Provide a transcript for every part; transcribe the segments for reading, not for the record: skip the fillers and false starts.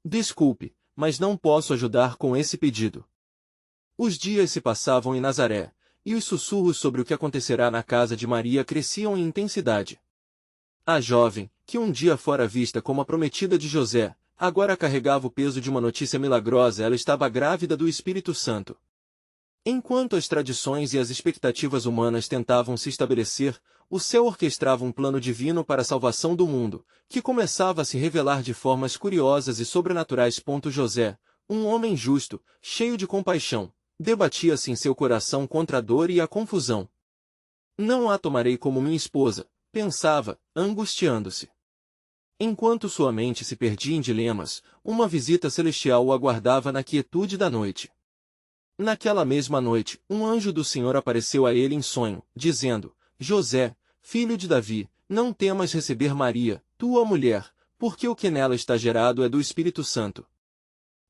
Desculpe, mas não posso ajudar com esse pedido. Os dias se passavam em Nazaré, e os sussurros sobre o que acontecerá na casa de Maria cresciam em intensidade. A jovem, que um dia fora vista como a prometida de José, agora carregava o peso de uma notícia milagrosa. Ela estava grávida do Espírito Santo. Enquanto as tradições e as expectativas humanas tentavam se estabelecer, o céu orquestrava um plano divino para a salvação do mundo, que começava a se revelar de formas curiosas e sobrenaturais. José, um homem justo, cheio de compaixão, debatia-se em seu coração contra a dor e a confusão. Não a tomarei como minha esposa, pensava, angustiando-se. Enquanto sua mente se perdia em dilemas, uma visita celestial o aguardava na quietude da noite. Naquela mesma noite, um anjo do Senhor apareceu a ele em sonho, dizendo: José, filho de Davi, não temas receber Maria, tua mulher, porque o que nela está gerado é do Espírito Santo.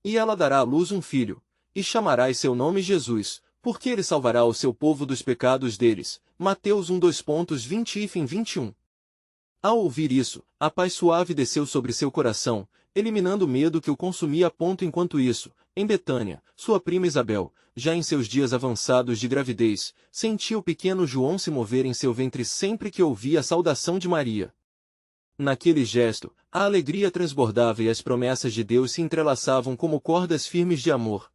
E ela dará à luz um filho, e chamarás seu nome Jesus, porque ele salvará o seu povo dos pecados deles. Mateus 1:20-21. Ao ouvir isso, a paz suave desceu sobre seu coração, eliminando o medo que o consumia. Enquanto isso, em Betânia, sua prima Isabel, já em seus dias avançados de gravidez, sentia o pequeno João se mover em seu ventre sempre que ouvia a saudação de Maria. Naquele gesto, a alegria transbordava e as promessas de Deus se entrelaçavam como cordas firmes de amor.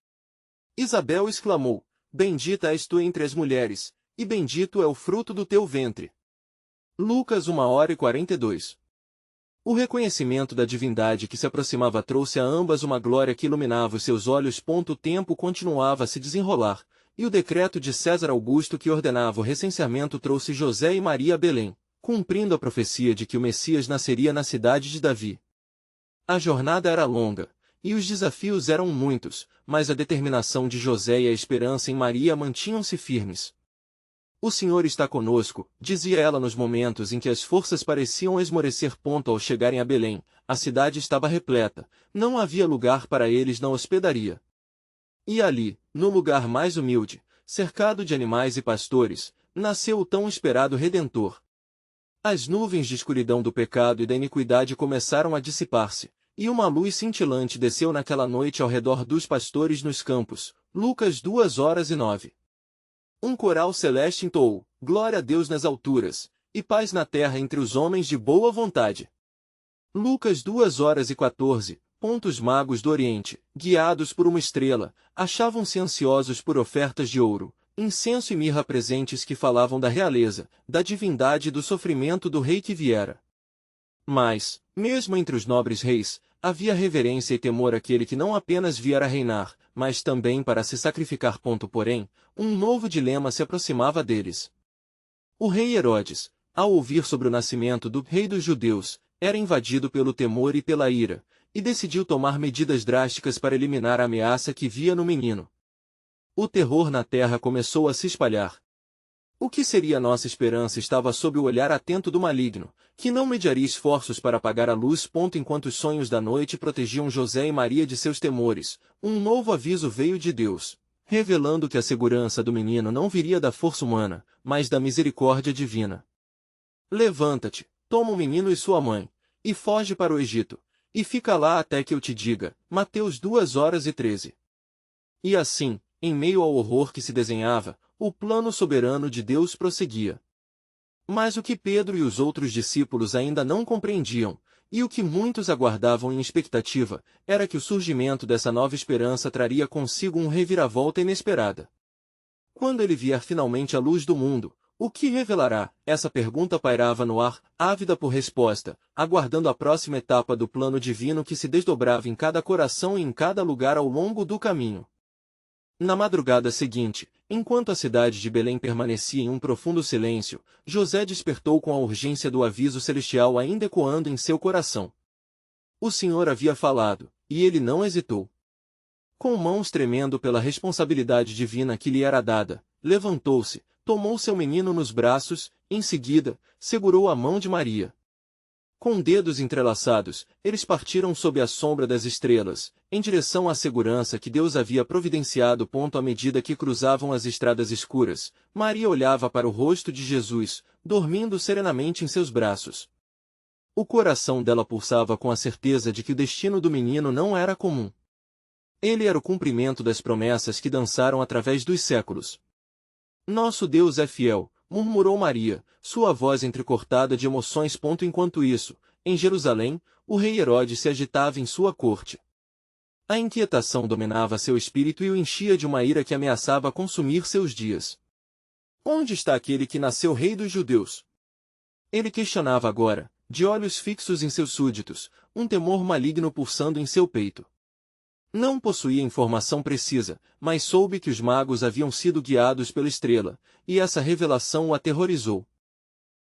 Isabel exclamou: Bendita és tu entre as mulheres, e bendito é o fruto do teu ventre. Lucas 1:42. O reconhecimento da divindade que se aproximava trouxe a ambas uma glória que iluminava os seus olhos. O tempo continuava a se desenrolar, e o decreto de César Augusto que ordenava o recenseamento trouxe José e Maria a Belém, cumprindo a profecia de que o Messias nasceria na cidade de Davi. A jornada era longa, e os desafios eram muitos, mas a determinação de José e a esperança em Maria mantinham-se firmes. O Senhor está conosco, dizia ela nos momentos em que as forças pareciam esmorecer. Ao chegarem a Belém, a cidade estava repleta, não havia lugar para eles na hospedaria. E ali, no lugar mais humilde, cercado de animais e pastores, nasceu o tão esperado Redentor. As nuvens de escuridão do pecado e da iniquidade começaram a dissipar-se, e uma luz cintilante desceu naquela noite ao redor dos pastores nos campos. Lucas 2:09. Um coral celeste entoou: Glória a Deus nas alturas, e paz na terra entre os homens de boa vontade. Lucas 2:14. Os magos do Oriente, guiados por uma estrela, achavam-se ansiosos por ofertas de ouro, incenso e mirra, presentes que falavam da realeza, da divindade e do sofrimento do rei que viera. Mas, mesmo entre os nobres reis, havia reverência e temor àquele que não apenas viera reinar, mas também para se sacrificar. Porém, um novo dilema se aproximava deles. O rei Herodes, ao ouvir sobre o nascimento do rei dos judeus, era invadido pelo temor e pela ira, e decidiu tomar medidas drásticas para eliminar a ameaça que via no menino. O terror na terra começou a se espalhar. O que seria nossa esperança estava sob o olhar atento do maligno, que não mediaria esforços para apagar a luz. Enquanto os sonhos da noite protegiam José e Maria de seus temores, um novo aviso veio de Deus, revelando que a segurança do menino não viria da força humana, mas da misericórdia divina. Levanta-te, toma o menino e sua mãe, e foge para o Egito, e fica lá até que eu te diga. Mateus 2:13. E assim, em meio ao horror que se desenhava, o plano soberano de Deus prosseguia. Mas o que Pedro e os outros discípulos ainda não compreendiam, e o que muitos aguardavam em expectativa, era que o surgimento dessa nova esperança traria consigo um reviravolta inesperada. Quando ele vier finalmente à luz do mundo, o que revelará? Essa pergunta pairava no ar, ávida por resposta, aguardando a próxima etapa do plano divino que se desdobrava em cada coração e em cada lugar ao longo do caminho. Na madrugada seguinte, enquanto a cidade de Belém permanecia em um profundo silêncio, José despertou com a urgência do aviso celestial ainda ecoando em seu coração. O Senhor havia falado, e ele não hesitou. Com mãos tremendo pela responsabilidade divina que lhe era dada, levantou-se, tomou seu menino nos braços, em seguida, segurou a mão de Maria. Com dedos entrelaçados, eles partiram sob a sombra das estrelas, em direção à segurança que Deus havia providenciado. À medida que cruzavam as estradas escuras, Maria olhava para o rosto de Jesus, dormindo serenamente em seus braços. O coração dela pulsava com a certeza de que o destino do menino não era comum. Ele era o cumprimento das promessas que dançaram através dos séculos. Nosso Deus é fiel, murmurou Maria, sua voz entrecortada de emoções. Enquanto isso, em Jerusalém, o rei Herodes se agitava em sua corte. A inquietação dominava seu espírito e o enchia de uma ira que ameaçava consumir seus dias. Onde está aquele que nasceu rei dos judeus? Ele questionava agora, de olhos fixos em seus súditos, um temor maligno pulsando em seu peito. Não possuía informação precisa, mas soube que os magos haviam sido guiados pela estrela, e essa revelação o aterrorizou.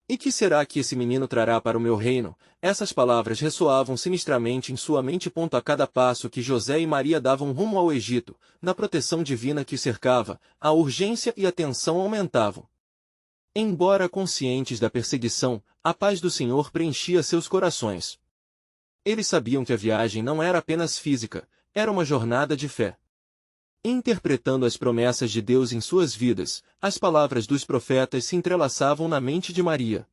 E que será que esse menino trará para o meu reino? Essas palavras ressoavam sinistramente em sua mente. A cada passo que José e Maria davam rumo ao Egito, na proteção divina que o cercava, a urgência e a tensão aumentavam. Embora conscientes da perseguição, a paz do Senhor preenchia seus corações. Eles sabiam que a viagem não era apenas física, era uma jornada de fé. Interpretando as promessas de Deus em suas vidas, as palavras dos profetas se entrelaçavam na mente de Maria.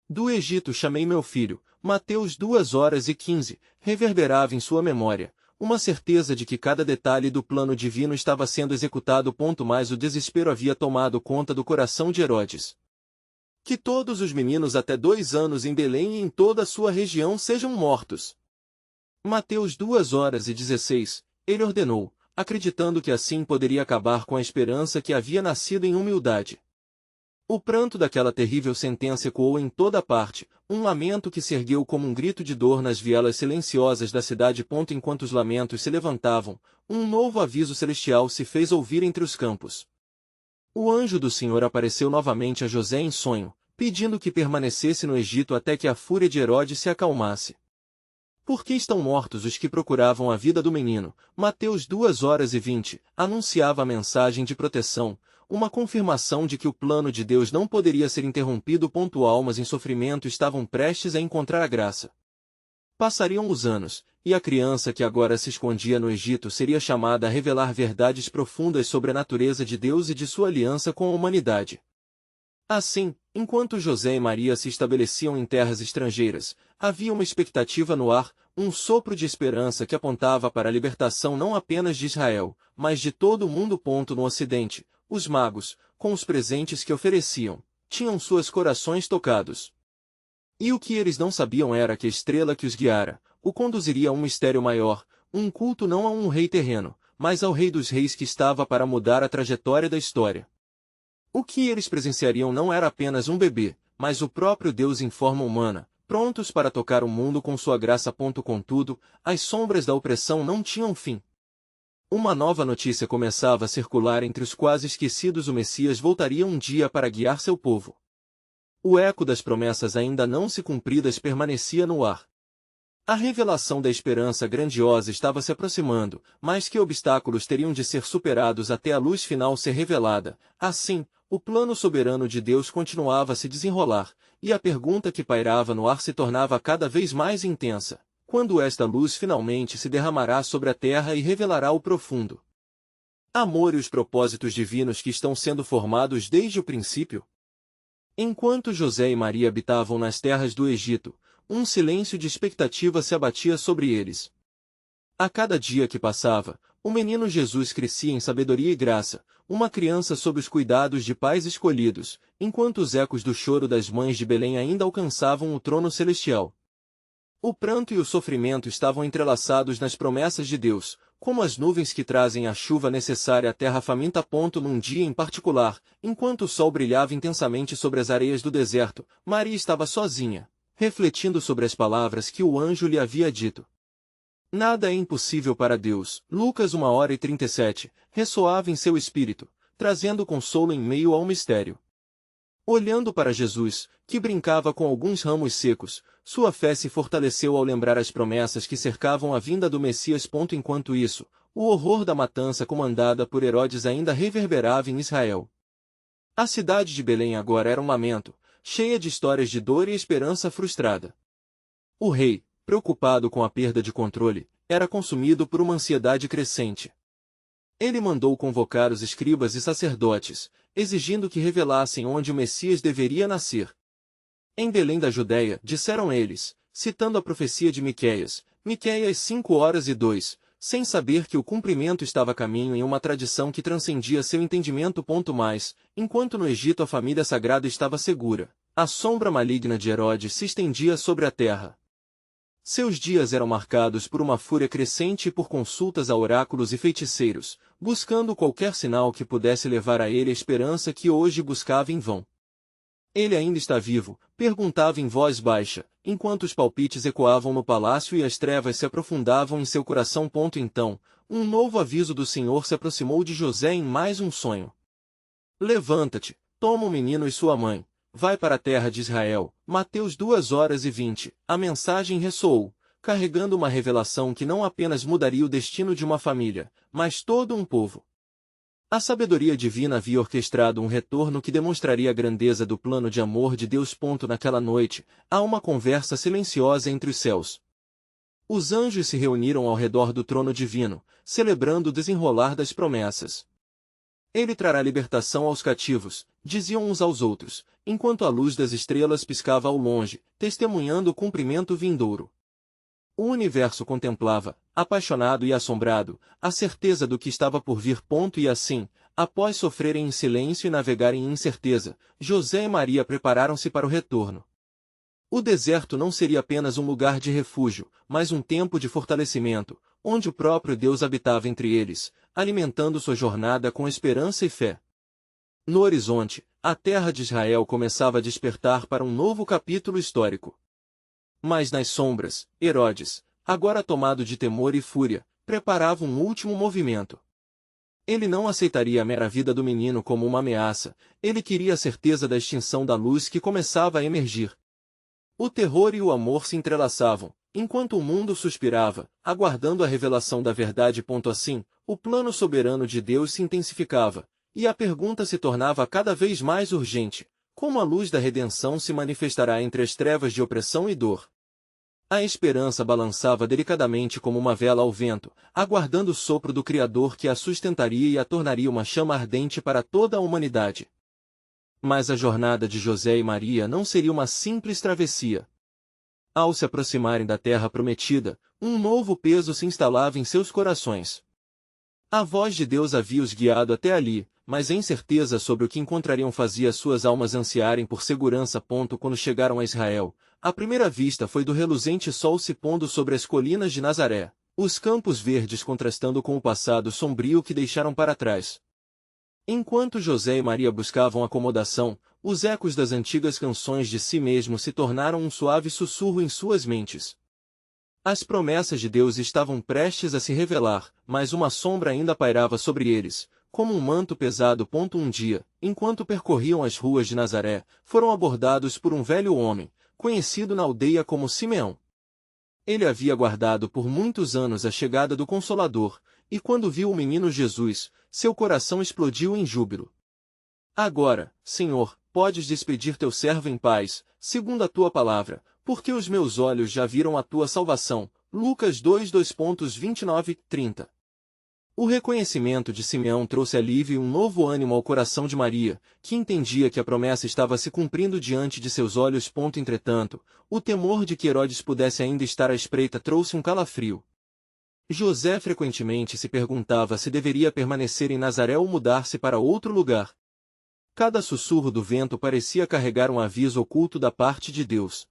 Do Egito chamei meu filho, Mateus 2:15, reverberava em sua memória, uma certeza de que cada detalhe do plano divino estava sendo executado. Mas o desespero havia tomado conta do coração de Herodes. Que todos os meninos até 2 anos em Belém e em toda a sua região sejam mortos. Mateus 2:16, ele ordenou, acreditando que assim poderia acabar com a esperança que havia nascido em humildade. O pranto daquela terrível sentença ecoou em toda parte, um lamento que se ergueu como um grito de dor nas vielas silenciosas da cidade. Enquanto os lamentos se levantavam, um novo aviso celestial se fez ouvir entre os campos. O anjo do Senhor apareceu novamente a José em sonho, pedindo que permanecesse no Egito até que a fúria de Herodes se acalmasse. Por que estão mortos os que procuravam a vida do menino? Mateus 2:20, anunciava a mensagem de proteção, uma confirmação de que o plano de Deus não poderia ser interrompido. Almas em sofrimento estavam prestes a encontrar a graça. Passariam os anos, e a criança que agora se escondia no Egito seria chamada a revelar verdades profundas sobre a natureza de Deus e de sua aliança com a humanidade. Assim, enquanto José e Maria se estabeleciam em terras estrangeiras, havia uma expectativa no ar, um sopro de esperança que apontava para a libertação não apenas de Israel, mas de todo o mundo. No Ocidente, os magos, com os presentes que ofereciam, tinham seus corações tocados. E o que eles não sabiam era que a estrela que os guiara, o conduziria a um mistério maior, um culto não a um rei terreno, mas ao Rei dos Reis que estava para mudar a trajetória da história. O que eles presenciariam não era apenas um bebê, mas o próprio Deus em forma humana, prontos para tocar o mundo com sua graça. Contudo, as sombras da opressão não tinham fim. Uma nova notícia começava a circular entre os quase esquecidos: o Messias voltaria um dia para guiar seu povo. O eco das promessas ainda não se cumpridas permanecia no ar. A revelação da esperança grandiosa estava se aproximando, mas que obstáculos teriam de ser superados até a luz final ser revelada? Assim, o plano soberano de Deus continuava a se desenrolar, e a pergunta que pairava no ar se tornava cada vez mais intensa: quando esta luz finalmente se derramará sobre a terra e revelará o profundo amor e os propósitos divinos que estão sendo formados desde o princípio? Enquanto José e Maria habitavam nas terras do Egito, um silêncio de expectativa se abatia sobre eles. A cada dia que passava, o menino Jesus crescia em sabedoria e graça, uma criança sob os cuidados de pais escolhidos, enquanto os ecos do choro das mães de Belém ainda alcançavam o trono celestial. O pranto e o sofrimento estavam entrelaçados nas promessas de Deus, como as nuvens que trazem a chuva necessária à terra faminta. Num dia em particular, enquanto o sol brilhava intensamente sobre as areias do deserto, Maria estava sozinha, refletindo sobre as palavras que o anjo lhe havia dito. Nada é impossível para Deus. Lucas 1:37, ressoava em seu espírito, trazendo consolo em meio ao mistério. Olhando para Jesus, que brincava com alguns ramos secos, sua fé se fortaleceu ao lembrar as promessas que cercavam a vinda do Messias. Enquanto isso, o horror da matança comandada por Herodes ainda reverberava em Israel. A cidade de Belém agora era um lamento, cheia de histórias de dor e esperança frustrada. O rei, preocupado com a perda de controle, era consumido por uma ansiedade crescente. Ele mandou convocar os escribas e sacerdotes, exigindo que revelassem onde o Messias deveria nascer. Em Belém da Judéia, disseram eles, citando a profecia de Miqueias, Miqueias 5:2, sem saber que o cumprimento estava a caminho em uma tradição que transcendia seu entendimento. Mais, enquanto no Egito a família sagrada estava segura, a sombra maligna de Herodes se estendia sobre a terra. Seus dias eram marcados por uma fúria crescente e por consultas a oráculos e feiticeiros, buscando qualquer sinal que pudesse levar a ele a esperança que hoje buscava em vão. Ele ainda está vivo? Perguntava em voz baixa, enquanto os palpites ecoavam no palácio e as trevas se aprofundavam em seu coração. Então, um novo aviso do Senhor se aproximou de José em mais um sonho. Levanta-te, toma o menino e sua mãe, vai para a terra de Israel. Mateus 2:20. A mensagem ressoou, carregando uma revelação que não apenas mudaria o destino de uma família, mas todo um povo. A sabedoria divina havia orquestrado um retorno que demonstraria a grandeza do plano de amor de Deus. Naquela noite, há uma conversa silenciosa entre os céus. Os anjos se reuniram ao redor do trono divino, celebrando o desenrolar das promessas. Ele trará libertação aos cativos, diziam uns aos outros, enquanto a luz das estrelas piscava ao longe, testemunhando o cumprimento vindouro. O universo contemplava, apaixonado e assombrado, a certeza do que estava por vir. E assim, após sofrerem em silêncio e navegarem em incerteza, José e Maria prepararam-se para o retorno. O deserto não seria apenas um lugar de refúgio, mas um tempo de fortalecimento, onde o próprio Deus habitava entre eles, alimentando sua jornada com esperança e fé. No horizonte, a terra de Israel começava a despertar para um novo capítulo histórico. Mas nas sombras, Herodes, agora tomado de temor e fúria, preparava um último movimento. Ele não aceitaria a mera vida do menino como uma ameaça, ele queria a certeza da extinção da luz que começava a emergir. O terror e o amor se entrelaçavam, enquanto o mundo suspirava, aguardando a revelação da verdade. Assim, o plano soberano de Deus se intensificava, e a pergunta se tornava cada vez mais urgente: como a luz da redenção se manifestará entre as trevas de opressão e dor? A esperança balançava delicadamente como uma vela ao vento, aguardando o sopro do Criador que a sustentaria e a tornaria uma chama ardente para toda a humanidade. Mas a jornada de José e Maria não seria uma simples travessia. Ao se aproximarem da terra prometida, um novo peso se instalava em seus corações. A voz de Deus havia os guiado até ali, mas a incerteza sobre o que encontrariam fazia suas almas ansiarem por segurança. Quando chegaram a Israel, a primeira vista foi do reluzente sol se pondo sobre as colinas de Nazaré, os campos verdes contrastando com o passado sombrio que deixaram para trás. Enquanto José e Maria buscavam acomodação, os ecos das antigas canções de si mesmo se tornaram um suave sussurro em suas mentes. As promessas de Deus estavam prestes a se revelar, mas uma sombra ainda pairava sobre eles, como um manto pesado. Um dia, enquanto percorriam as ruas de Nazaré, foram abordados por um velho homem, conhecido na aldeia como Simeão. Ele havia aguardado por muitos anos a chegada do Consolador, e quando viu o menino Jesus, seu coração explodiu em júbilo. Agora, Senhor, podes despedir teu servo em paz, segundo a tua palavra, porque os meus olhos já viram a tua salvação. Lucas 2:29-30. O reconhecimento de Simeão trouxe alívio e um novo ânimo ao coração de Maria, que entendia que a promessa estava se cumprindo diante de seus olhos. Entretanto, o temor de que Herodes pudesse ainda estar à espreita trouxe um calafrio. José frequentemente se perguntava se deveria permanecer em Nazaré ou mudar-se para outro lugar. Cada sussurro do vento parecia carregar um aviso oculto da parte de Deus.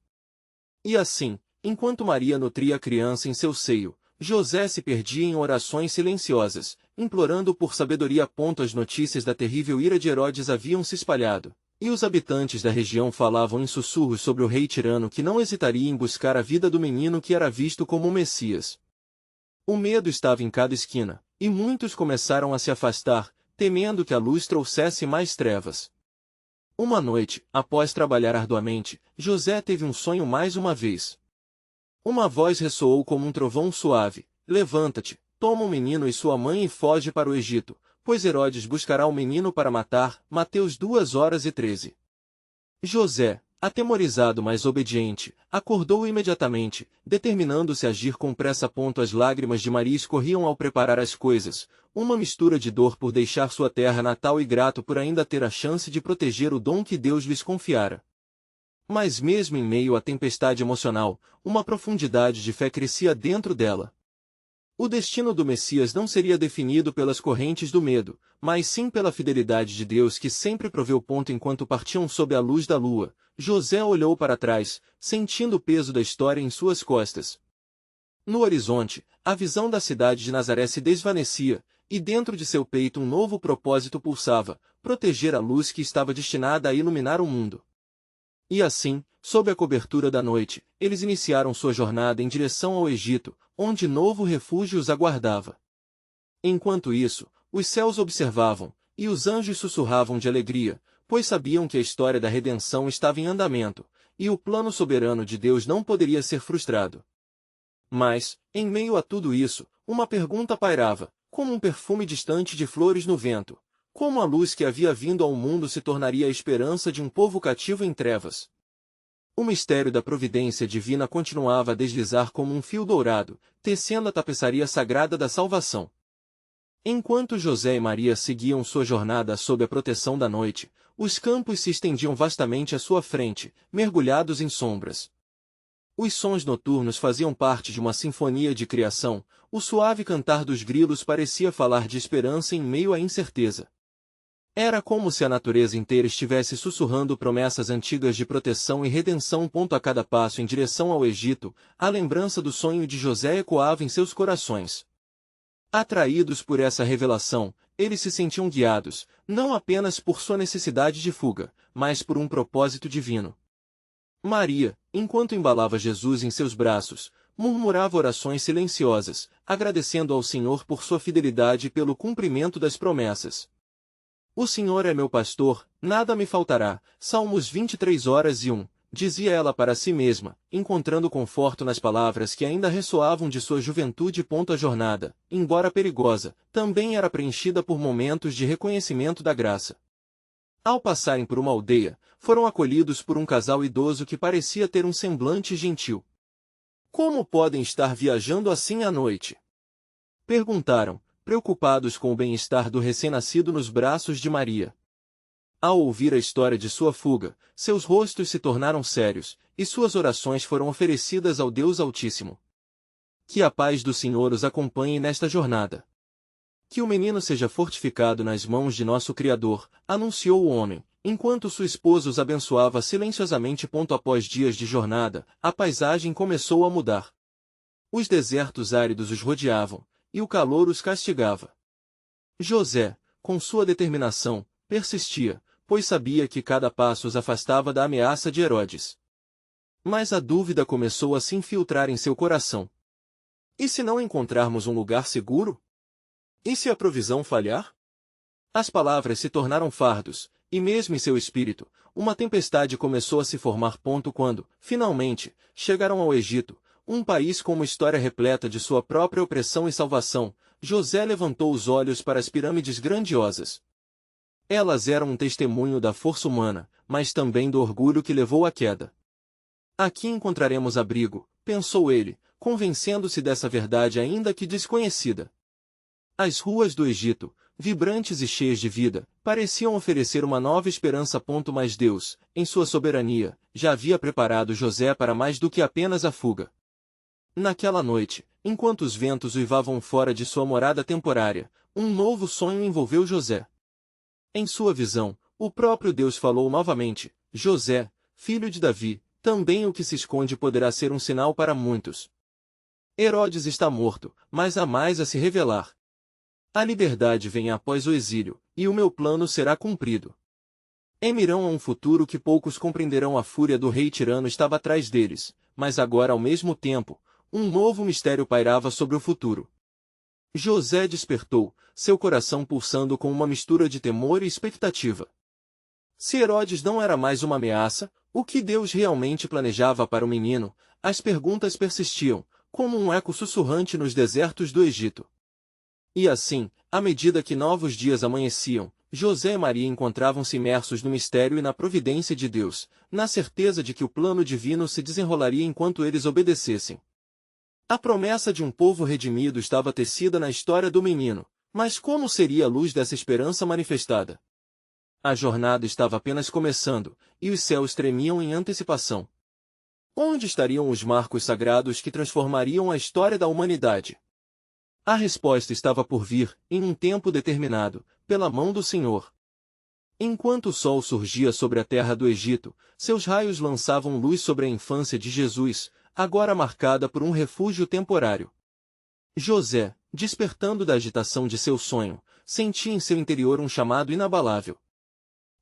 E assim, enquanto Maria nutria a criança em seu seio, José se perdia em orações silenciosas, implorando por sabedoria. As notícias da terrível ira de Herodes haviam se espalhado, e os habitantes da região falavam em sussurros sobre o rei tirano que não hesitaria em buscar a vida do menino que era visto como o Messias. O medo estava em cada esquina, e muitos começaram a se afastar, temendo que a luz trouxesse mais trevas. Uma noite, após trabalhar arduamente, José teve um sonho mais uma vez. Uma voz ressoou como um trovão suave: levanta-te, toma o menino e sua mãe e foge para o Egito, pois Herodes buscará o menino para matar. Mateus 2:13. José, atemorizado mas obediente, acordou imediatamente, determinando-se a agir com pressa. As lágrimas de Maria escorriam ao preparar as coisas, uma mistura de dor por deixar sua terra natal e grato por ainda ter a chance de proteger o dom que Deus lhes confiara. Mas mesmo em meio à tempestade emocional, uma profundidade de fé crescia dentro dela. O destino do Messias não seria definido pelas correntes do medo, mas sim pela fidelidade de Deus que sempre proveu ponto enquanto partiam sob a luz da lua. José olhou para trás, sentindo o peso da história em suas costas. No horizonte, a visão da cidade de Nazaré se desvanecia, e dentro de seu peito um novo propósito pulsava, proteger a luz que estava destinada a iluminar o mundo. E assim, sob a cobertura da noite, eles iniciaram sua jornada em direção ao Egito, onde novo refúgio os aguardava. Enquanto isso, os céus observavam, e os anjos sussurravam de alegria, pois sabiam que a história da redenção estava em andamento, e o plano soberano de Deus não poderia ser frustrado. Mas, em meio a tudo isso, uma pergunta pairava, como um perfume distante de flores no vento. Como a luz que havia vindo ao mundo se tornaria a esperança de um povo cativo em trevas? O mistério da providência divina continuava a deslizar como um fio dourado, tecendo a tapeçaria sagrada da salvação. Enquanto José e Maria seguiam sua jornada sob a proteção da noite, os campos se estendiam vastamente à sua frente, mergulhados em sombras. Os sons noturnos faziam parte de uma sinfonia de criação, o suave cantar dos grilos parecia falar de esperança em meio à incerteza. Era como se a natureza inteira estivesse sussurrando promessas antigas de proteção e redenção. A cada passo em direção ao Egito, a lembrança do sonho de José ecoava em seus corações. Atraídos por essa revelação, eles se sentiam guiados, não apenas por sua necessidade de fuga, mas por um propósito divino. Maria, enquanto embalava Jesus em seus braços, murmurava orações silenciosas, agradecendo ao Senhor por sua fidelidade e pelo cumprimento das promessas. O Senhor é meu pastor, nada me faltará. Salmos 23:1, dizia ela para si mesma, encontrando conforto nas palavras que ainda ressoavam de sua juventude. A jornada, embora perigosa, também era preenchida por momentos de reconhecimento da graça. Ao passarem por uma aldeia, foram acolhidos por um casal idoso que parecia ter um semblante gentil. Como podem estar viajando assim à noite? Perguntaram, preocupados com o bem-estar do recém-nascido nos braços de Maria. Ao ouvir a história de sua fuga, seus rostos se tornaram sérios, e suas orações foram oferecidas ao Deus Altíssimo. Que a paz do Senhor os acompanhe nesta jornada. Que o menino seja fortificado nas mãos de nosso Criador, anunciou o homem, enquanto sua esposa os abençoava silenciosamente. Após dias de jornada, a paisagem começou a mudar. Os desertos áridos os rodeavam, e o calor os castigava. José, com sua determinação, persistia, pois sabia que cada passo os afastava da ameaça de Herodes. Mas a dúvida começou a se infiltrar em seu coração. E se não encontrarmos um lugar seguro? E se a provisão falhar? As palavras se tornaram fardos, e mesmo em seu espírito, uma tempestade começou a se formar. Quando, finalmente, chegaram ao Egito, um país com uma história repleta de sua própria opressão e salvação, José levantou os olhos para as pirâmides grandiosas. Elas eram um testemunho da força humana, mas também do orgulho que levou à queda. Aqui encontraremos abrigo, pensou ele, convencendo-se dessa verdade ainda que desconhecida. As ruas do Egito, vibrantes e cheias de vida, pareciam oferecer uma nova esperança. Mas Deus, em sua soberania, já havia preparado José para mais do que apenas a fuga. Naquela noite, enquanto os ventos uivavam fora de sua morada temporária, um novo sonho envolveu José. Em sua visão, o próprio Deus falou novamente: José, filho de Davi, também o que se esconde poderá ser um sinal para muitos. Herodes está morto, mas há mais a se revelar. A liberdade vem após o exílio, e o meu plano será cumprido. Emirão a um futuro que poucos compreenderão. A fúria do rei tirano estava atrás deles, mas agora ao mesmo tempo, um novo mistério pairava sobre o futuro. José despertou, seu coração pulsando com uma mistura de temor e expectativa. Se Herodes não era mais uma ameaça, o que Deus realmente planejava para o menino? As perguntas persistiam, como um eco sussurrante nos desertos do Egito. E assim, à medida que novos dias amanheciam, José e Maria encontravam-se imersos no mistério e na providência de Deus, na certeza de que o plano divino se desenrolaria enquanto eles obedecessem. A promessa de um povo redimido estava tecida na história do menino, mas como seria a luz dessa esperança manifestada? A jornada estava apenas começando, e os céus tremiam em antecipação. Onde estariam os marcos sagrados que transformariam a história da humanidade? A resposta estava por vir, em um tempo determinado, pela mão do Senhor. Enquanto o sol surgia sobre a terra do Egito, seus raios lançavam luz sobre a infância de Jesus, agora marcada por um refúgio temporário. José, despertando da agitação de seu sonho, sentia em seu interior um chamado inabalável.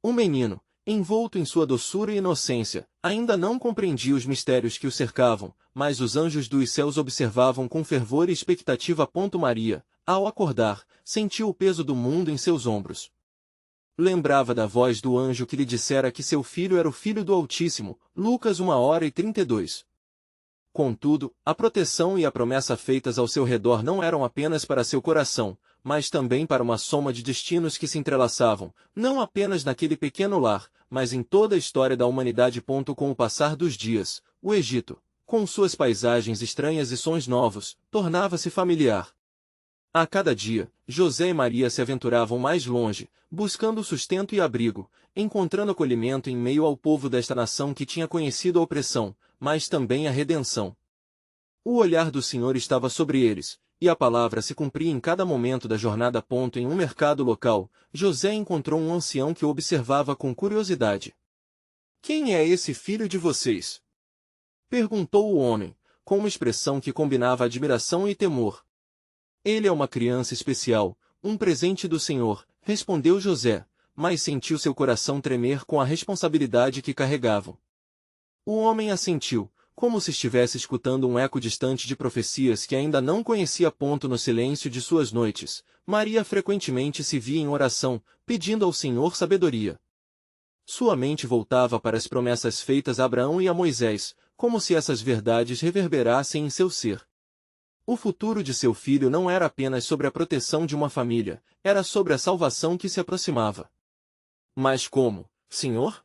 O menino, envolto em sua doçura e inocência, ainda não compreendia os mistérios que o cercavam, mas os anjos dos céus observavam com fervor e expectativa. Maria, ao acordar, sentiu o peso do mundo em seus ombros. Lembrava da voz do anjo que lhe dissera que seu filho era o Filho do Altíssimo, Lucas 1:32. Contudo, a proteção e a promessa feitas ao seu redor não eram apenas para seu coração, mas também para uma soma de destinos que se entrelaçavam, não apenas naquele pequeno lar, mas em toda a história da humanidade. Com o passar dos dias, o Egito, com suas paisagens estranhas e sons novos, tornava-se familiar. A cada dia, José e Maria se aventuravam mais longe, buscando sustento e abrigo, encontrando acolhimento em meio ao povo desta nação que tinha conhecido a opressão, mas também a redenção. O olhar do Senhor estava sobre eles, e a palavra se cumpria em cada momento da jornada. Em um mercado local, José encontrou um ancião que o observava com curiosidade. "Quem é esse filho de vocês?" perguntou o homem, com uma expressão que combinava admiração e temor. "Ele é uma criança especial, um presente do Senhor", respondeu José, mas sentiu seu coração tremer com a responsabilidade que carregavam. O homem assentiu, como se estivesse escutando um eco distante de profecias que ainda não conhecia. No silêncio de suas noites, Maria frequentemente se via em oração, pedindo ao Senhor sabedoria. Sua mente voltava para as promessas feitas a Abraão e a Moisés, como se essas verdades reverberassem em seu ser. O futuro de seu filho não era apenas sobre a proteção de uma família, era sobre a salvação que se aproximava. "Mas como, Senhor?"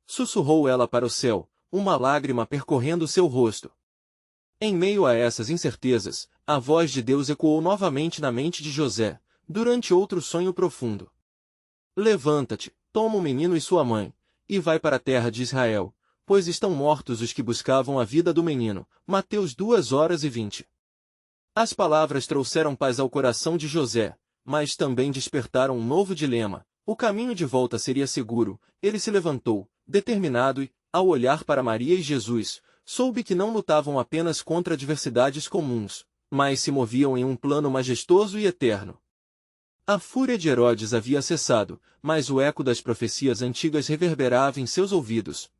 sussurrou ela para o céu, uma lágrima percorrendo seu rosto. Em meio a essas incertezas, a voz de Deus ecoou novamente na mente de José, durante outro sonho profundo. "Levanta-te, toma o menino e sua mãe, e vai para a terra de Israel, pois estão mortos os que buscavam a vida do menino." Mateus 2:20. As palavras trouxeram paz ao coração de José, mas também despertaram um novo dilema. O caminho de volta seria seguro. Ele se levantou, determinado e, ao olhar para Maria e Jesus, soube que não lutavam apenas contra adversidades comuns, mas se moviam em um plano majestoso e eterno. A fúria de Herodes havia cessado, mas o eco das profecias antigas reverberava em seus ouvidos.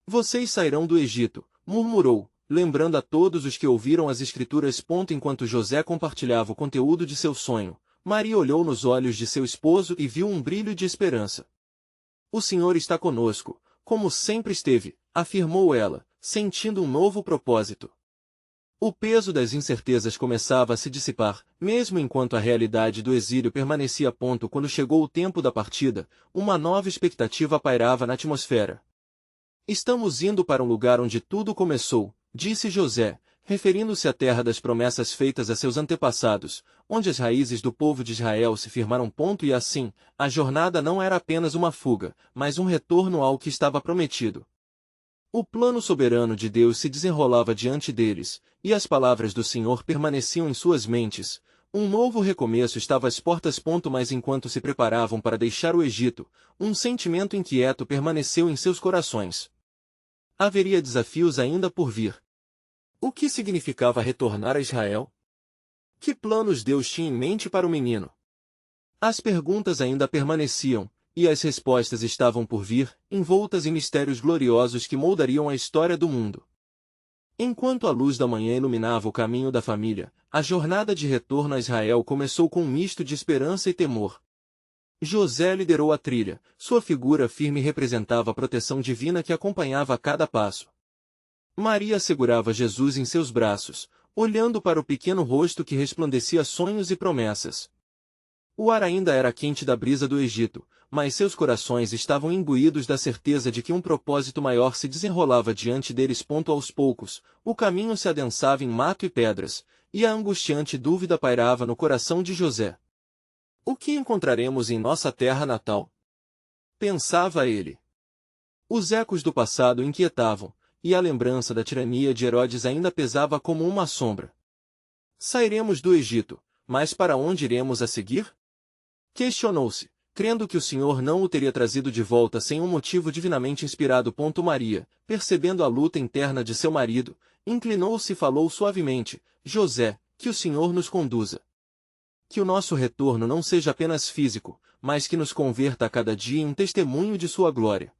"Vocês sairão do Egito", murmurou, lembrando a todos os que ouviram as Escrituras. Enquanto José compartilhava o conteúdo de seu sonho, Maria olhou nos olhos de seu esposo e viu um brilho de esperança. "O Senhor está conosco, como sempre esteve", afirmou ela, sentindo um novo propósito. O peso das incertezas começava a se dissipar, mesmo enquanto a realidade do exílio permanecia. Quando chegou o tempo da partida, uma nova expectativa pairava na atmosfera. "Estamos indo para um lugar onde tudo começou", disse José, referindo-se à terra das promessas feitas a seus antepassados, onde as raízes do povo de Israel se firmaram. E assim, a jornada não era apenas uma fuga, mas um retorno ao que estava prometido. O plano soberano de Deus se desenrolava diante deles, e as palavras do Senhor permaneciam em suas mentes. Um novo recomeço estava às portas. Mas enquanto se preparavam para deixar o Egito, um sentimento inquieto permaneceu em seus corações. Haveria desafios ainda por vir. O que significava retornar a Israel? Que planos Deus tinha em mente para o menino? As perguntas ainda permaneciam, e as respostas estavam por vir, envoltas em mistérios gloriosos que moldariam a história do mundo. Enquanto a luz da manhã iluminava o caminho da família, a jornada de retorno a Israel começou com um misto de esperança e temor. José liderou a trilha, sua figura firme representava a proteção divina que acompanhava a cada passo. Maria segurava Jesus em seus braços, olhando para o pequeno rosto que resplandecia sonhos e promessas. O ar ainda era quente da brisa do Egito, mas seus corações estavam imbuídos da certeza de que um propósito maior se desenrolava diante deles. Aos poucos, o caminho se adensava em mato e pedras, e a angustiante dúvida pairava no coração de José. O que encontraremos em nossa terra natal? pensava ele. Os ecos do passado inquietavam, e a lembrança da tirania de Herodes ainda pesava como uma sombra. Sairemos do Egito, mas para onde iremos a seguir? Questionou-se, crendo que o Senhor não o teria trazido de volta sem um motivo divinamente inspirado. Maria, percebendo a luta interna de seu marido, inclinou-se e falou suavemente: José, que o Senhor nos conduza. Que o nosso retorno não seja apenas físico, mas que nos converta a cada dia em um testemunho de sua glória.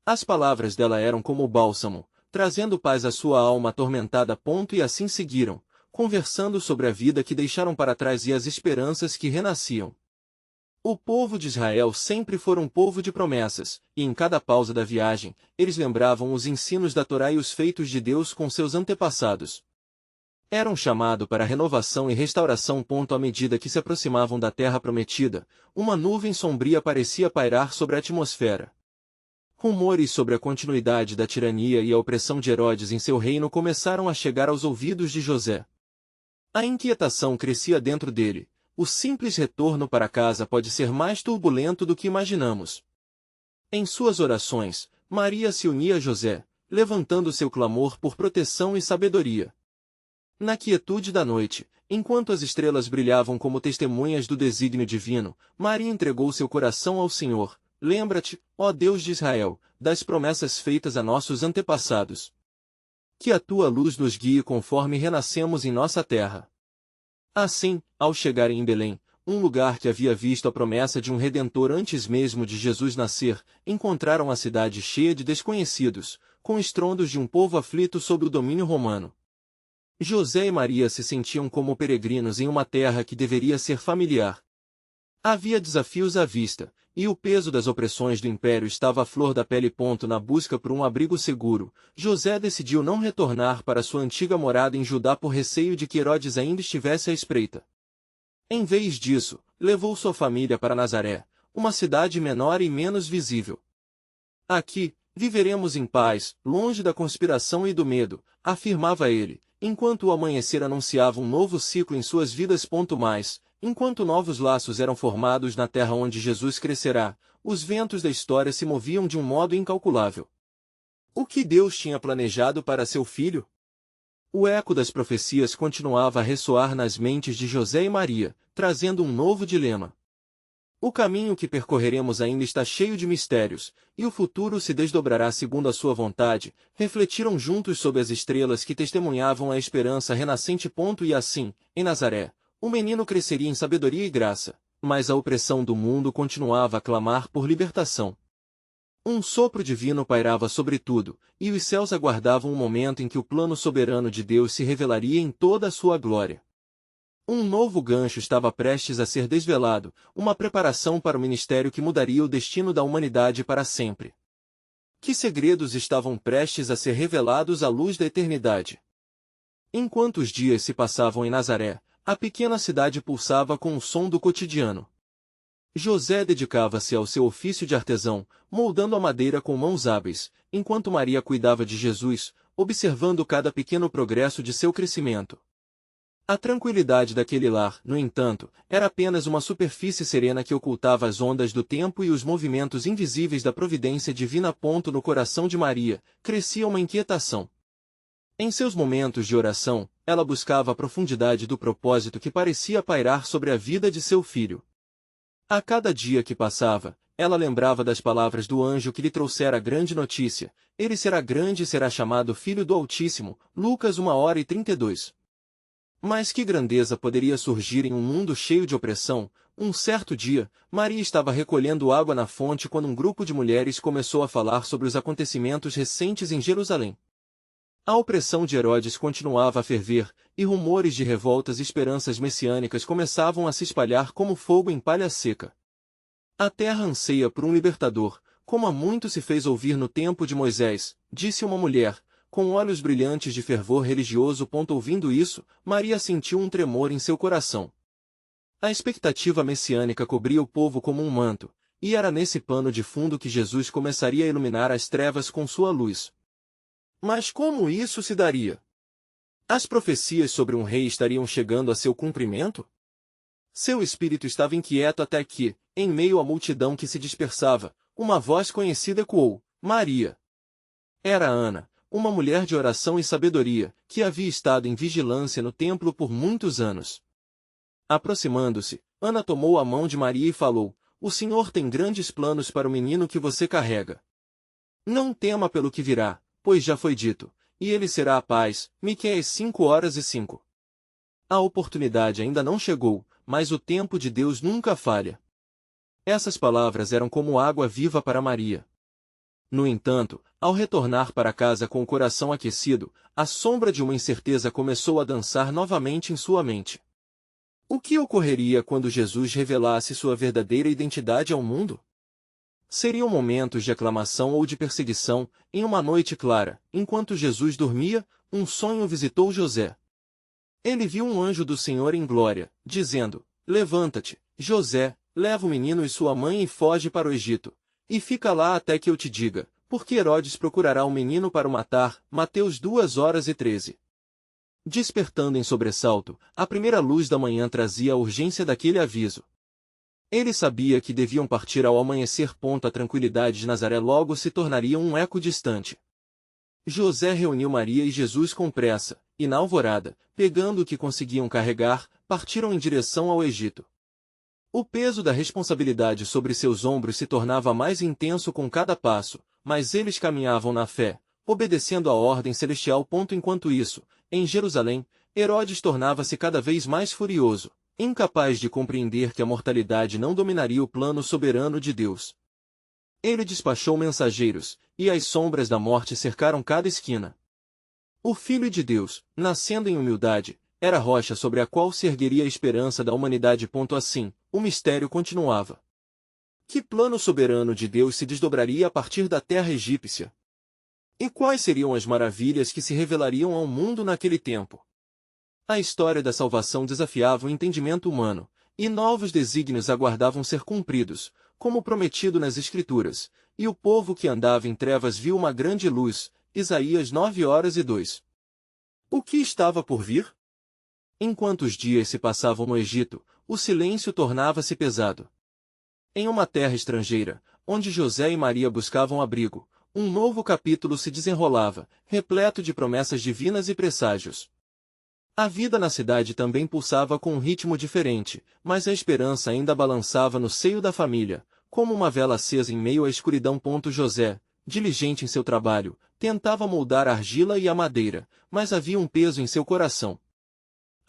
As palavras dela eram como o bálsamo, trazendo paz à sua alma atormentada. E assim seguiram, conversando sobre a vida que deixaram para trás e as esperanças que renasciam. O povo de Israel sempre foi um povo de promessas, e em cada pausa da viagem, eles lembravam os ensinos da Torá e os feitos de Deus com seus antepassados. Era um chamado para renovação e restauração. À medida que se aproximavam da terra prometida, uma nuvem sombria parecia pairar sobre a atmosfera. Rumores sobre a continuidade da tirania e a opressão de Herodes em seu reino começaram a chegar aos ouvidos de José. A inquietação crescia dentro dele. O simples retorno para casa pode ser mais turbulento do que imaginamos. Em suas orações, Maria se unia a José, levantando seu clamor por proteção e sabedoria. Na quietude da noite, enquanto as estrelas brilhavam como testemunhas do desígnio divino, Maria entregou seu coração ao Senhor. Lembra-te, ó Deus de Israel, das promessas feitas a nossos antepassados. Que a tua luz nos guie conforme renascemos em nossa terra. Assim, ao chegarem em Belém, um lugar que havia visto a promessa de um Redentor antes mesmo de Jesus nascer, encontraram a cidade cheia de desconhecidos, com estrondos de um povo aflito sob o domínio romano. José e Maria se sentiam como peregrinos em uma terra que deveria ser familiar. Havia desafios à vista, e o peso das opressões do império estava à flor da pele. Na busca por um abrigo seguro, José decidiu não retornar para sua antiga morada em Judá por receio de que Herodes ainda estivesse à espreita. Em vez disso, levou sua família para Nazaré, uma cidade menor e menos visível. Aqui, viveremos em paz, longe da conspiração e do medo, afirmava ele, enquanto o amanhecer anunciava um novo ciclo em suas vidas. Enquanto novos laços eram formados na terra onde Jesus crescerá, os ventos da história se moviam de um modo incalculável. O que Deus tinha planejado para seu filho? O eco das profecias continuava a ressoar nas mentes de José e Maria, trazendo um novo dilema. O caminho que percorreremos ainda está cheio de mistérios, e o futuro se desdobrará segundo a sua vontade. Refletiram juntos sob as estrelas que testemunhavam a esperança renascente. E assim, em Nazaré, o menino cresceria em sabedoria e graça, mas a opressão do mundo continuava a clamar por libertação. Um sopro divino pairava sobre tudo, e os céus aguardavam o momento em que o plano soberano de Deus se revelaria em toda a sua glória. Um novo gancho estava prestes a ser desvelado, uma preparação para o ministério que mudaria o destino da humanidade para sempre. Que segredos estavam prestes a ser revelados à luz da eternidade? Enquanto os dias se passavam em Nazaré, a pequena cidade pulsava com o som do cotidiano. José dedicava-se ao seu ofício de artesão, moldando a madeira com mãos hábeis, enquanto Maria cuidava de Jesus, observando cada pequeno progresso de seu crescimento. A tranquilidade daquele lar, no entanto, era apenas uma superfície serena que ocultava as ondas do tempo e os movimentos invisíveis da providência divina. No coração de Maria, crescia uma inquietação. Em seus momentos de oração, ela buscava a profundidade do propósito que parecia pairar sobre a vida de seu filho. A cada dia que passava, ela lembrava das palavras do anjo que lhe trouxera a grande notícia: ele será grande e será chamado Filho do Altíssimo. Lucas 1:32. Mas que grandeza poderia surgir em um mundo cheio de opressão? Um certo dia, Maria estava recolhendo água na fonte quando um grupo de mulheres começou a falar sobre os acontecimentos recentes em Jerusalém. A opressão de Herodes continuava a ferver, e rumores de revoltas e esperanças messiânicas começavam a se espalhar como fogo em palha seca. A terra anseia por um libertador, como há muito se fez ouvir no tempo de Moisés, disse uma mulher, com olhos brilhantes de fervor religioso. Ouvindo isso, Maria sentiu um tremor em seu coração. A expectativa messiânica cobria o povo como um manto, e era nesse pano de fundo que Jesus começaria a iluminar as trevas com sua luz. Mas como isso se daria? As profecias sobre um rei estariam chegando a seu cumprimento? Seu espírito estava inquieto até que, em meio à multidão que se dispersava, uma voz conhecida ecoou: Maria. Era Ana, uma mulher de oração e sabedoria, que havia estado em vigilância no templo por muitos anos. Aproximando-se, Ana tomou a mão de Maria e falou: O Senhor tem grandes planos para o menino que você carrega. Não tema pelo que virá, pois já foi dito, e ele será a paz. Miqueias 5:5. A oportunidade ainda não chegou, mas o tempo de Deus nunca falha. Essas palavras eram como água viva para Maria. No entanto, ao retornar para casa com o coração aquecido, a sombra de uma incerteza começou a dançar novamente em sua mente. O que ocorreria quando Jesus revelasse sua verdadeira identidade ao mundo? Seriam momentos de aclamação ou de perseguição. Em uma noite clara, enquanto Jesus dormia, um sonho visitou José. Ele viu um anjo do Senhor em glória, dizendo: Levanta-te, José, leva o menino e sua mãe e foge para o Egito, e fica lá até que eu te diga, porque Herodes procurará o menino para o matar. Mateus 2:13. Despertando em sobressalto, a primeira luz da manhã trazia a urgência daquele aviso. Ele sabia que deviam partir ao amanhecer. A tranquilidade de Nazaré logo se tornaria um eco distante. José reuniu Maria e Jesus com pressa, e na alvorada, pegando o que conseguiam carregar, partiram em direção ao Egito. O peso da responsabilidade sobre seus ombros se tornava mais intenso com cada passo, mas eles caminhavam na fé, obedecendo à ordem celestial. Enquanto isso, em Jerusalém, Herodes tornava-se cada vez mais furioso, incapaz de compreender que a mortalidade não dominaria o plano soberano de Deus. Ele despachou mensageiros, e as sombras da morte cercaram cada esquina. O Filho de Deus, nascendo em humildade, era a rocha sobre a qual se ergueria a esperança da humanidade. Assim, o mistério continuava. Que plano soberano de Deus se desdobraria a partir da terra egípcia? E quais seriam as maravilhas que se revelariam ao mundo naquele tempo? A história da salvação desafiava o entendimento humano, e novos desígnios aguardavam ser cumpridos, como prometido nas Escrituras, e o povo que andava em trevas viu uma grande luz. Isaías 9:2. O que estava por vir? Enquanto os dias se passavam no Egito, o silêncio tornava-se pesado. Em uma terra estrangeira, onde José e Maria buscavam abrigo, um novo capítulo se desenrolava, repleto de promessas divinas e presságios. A vida na cidade também pulsava com um ritmo diferente, mas a esperança ainda balançava no seio da família, como uma vela acesa em meio à escuridão. José, diligente em seu trabalho, tentava moldar a argila e a madeira, mas havia um peso em seu coração.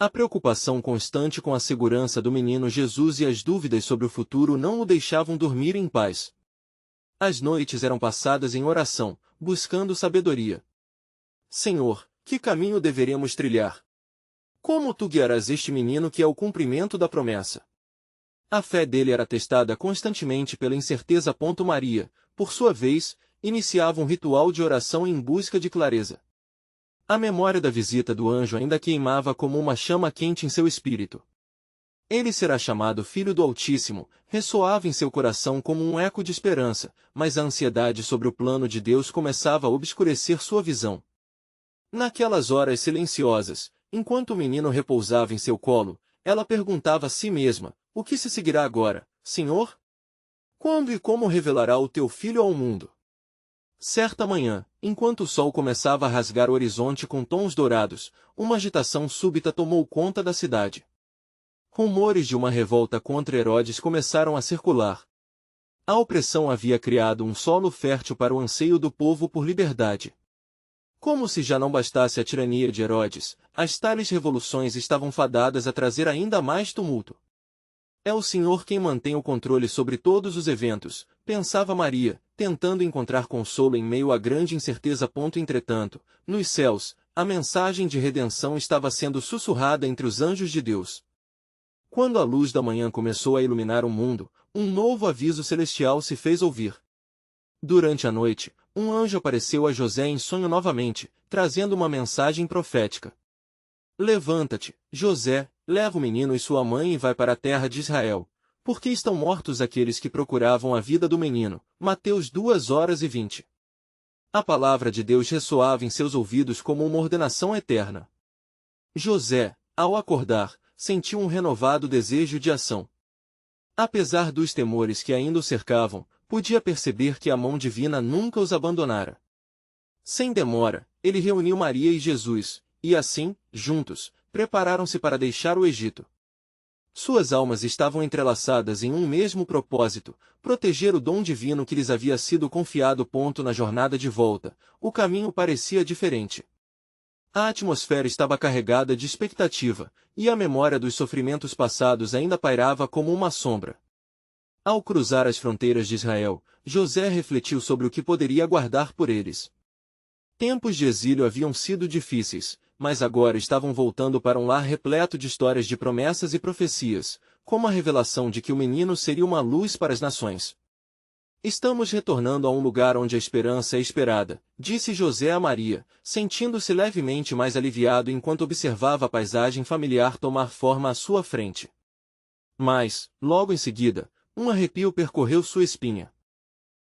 A preocupação constante com a segurança do menino Jesus e as dúvidas sobre o futuro não o deixavam dormir em paz. As noites eram passadas em oração, buscando sabedoria. Senhor, que caminho deveremos trilhar? Como tu guiarás este menino que é o cumprimento da promessa? A fé dele era testada constantemente pela incerteza. Maria, por sua vez, iniciava um ritual de oração em busca de clareza. A memória da visita do anjo ainda queimava como uma chama quente em seu espírito. Ele será chamado Filho do Altíssimo, ressoava em seu coração como um eco de esperança, mas a ansiedade sobre o plano de Deus começava a obscurecer sua visão. Naquelas horas silenciosas, enquanto o menino repousava em seu colo, ela perguntava a si mesma: O que se seguirá agora, Senhor? Quando e como revelará o teu filho ao mundo? Certa manhã, enquanto o sol começava a rasgar o horizonte com tons dourados, uma agitação súbita tomou conta da cidade. Rumores de uma revolta contra Herodes começaram a circular. A opressão havia criado um solo fértil para o anseio do povo por liberdade. Como se já não bastasse a tirania de Herodes, as tais revoluções estavam fadadas a trazer ainda mais tumulto. É o Senhor quem mantém o controle sobre todos os eventos, pensava Maria, tentando encontrar consolo em meio à grande incerteza. Entretanto, nos céus, a mensagem de redenção estava sendo sussurrada entre os anjos de Deus. Quando a luz da manhã começou a iluminar o mundo, um novo aviso celestial se fez ouvir. Durante a noite, um anjo apareceu a José em sonho novamente, trazendo uma mensagem profética. Levanta-te, José, leva o menino e sua mãe e vai para a terra de Israel, porque estão mortos aqueles que procuravam a vida do menino. Mateus 2:20. A palavra de Deus ressoava em seus ouvidos como uma ordenação eterna. José, ao acordar, sentiu um renovado desejo de ação. Apesar dos temores que ainda o cercavam, podia perceber que a mão divina nunca os abandonara. Sem demora, ele reuniu Maria e Jesus, e assim, juntos, prepararam-se para deixar o Egito. Suas almas estavam entrelaçadas em um mesmo propósito, proteger o dom divino que lhes havia sido confiado. Na jornada de volta, o caminho parecia diferente. A atmosfera estava carregada de expectativa, e a memória dos sofrimentos passados ainda pairava como uma sombra. Ao cruzar as fronteiras de Israel, José refletiu sobre o que poderia aguardar por eles. Tempos de exílio haviam sido difíceis, mas agora estavam voltando para um lar repleto de histórias de promessas e profecias, como a revelação de que o menino seria uma luz para as nações. Estamos retornando a um lugar onde a esperança é esperada, disse José a Maria, sentindo-se levemente mais aliviado enquanto observava a paisagem familiar tomar forma à sua frente. Mas, logo em seguida, um arrepio percorreu sua espinha.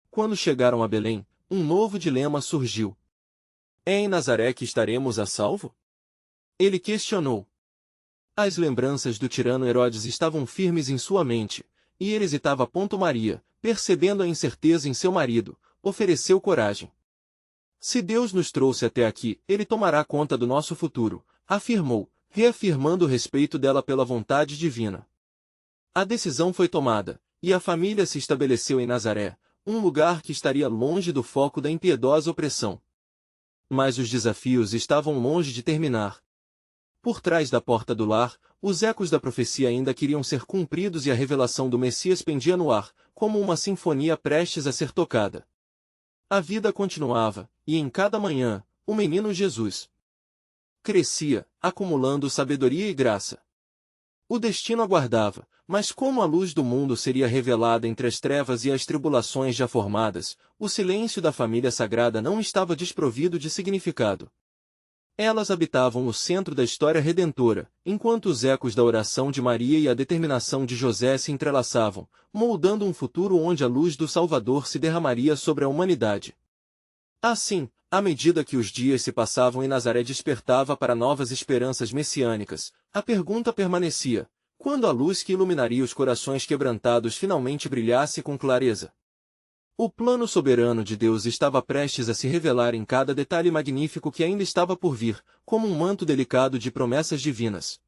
Quando chegaram a Belém, um novo dilema surgiu. É em Nazaré que estaremos a salvo? Ele questionou. As lembranças do tirano Herodes estavam firmes em sua mente, e ele hesitava. Maria, percebendo a incerteza em seu marido, ofereceu coragem. Se Deus nos trouxe até aqui, Ele tomará conta do nosso futuro, afirmou, reafirmando o respeito dela pela vontade divina. A decisão foi tomada, e a família se estabeleceu em Nazaré, um lugar que estaria longe do foco da impiedosa opressão. Mas os desafios estavam longe de terminar. Por trás da porta do lar, os ecos da profecia ainda queriam ser cumpridos e a revelação do Messias pendia no ar, como uma sinfonia prestes a ser tocada. A vida continuava, e em cada manhã, o menino Jesus crescia, acumulando sabedoria e graça. O destino aguardava, mas como a luz do mundo seria revelada entre as trevas e as tribulações já formadas, o silêncio da família sagrada não estava desprovido de significado. Elas habitavam o centro da história redentora, enquanto os ecos da oração de Maria e a determinação de José se entrelaçavam, moldando um futuro onde a luz do Salvador se derramaria sobre a humanidade. Assim, à medida que os dias se passavam e Nazaré despertava para novas esperanças messiânicas, a pergunta permanecia: quando a luz que iluminaria os corações quebrantados finalmente brilhasse com clareza? O plano soberano de Deus estava prestes a se revelar em cada detalhe magnífico que ainda estava por vir, como um manto delicado de promessas divinas.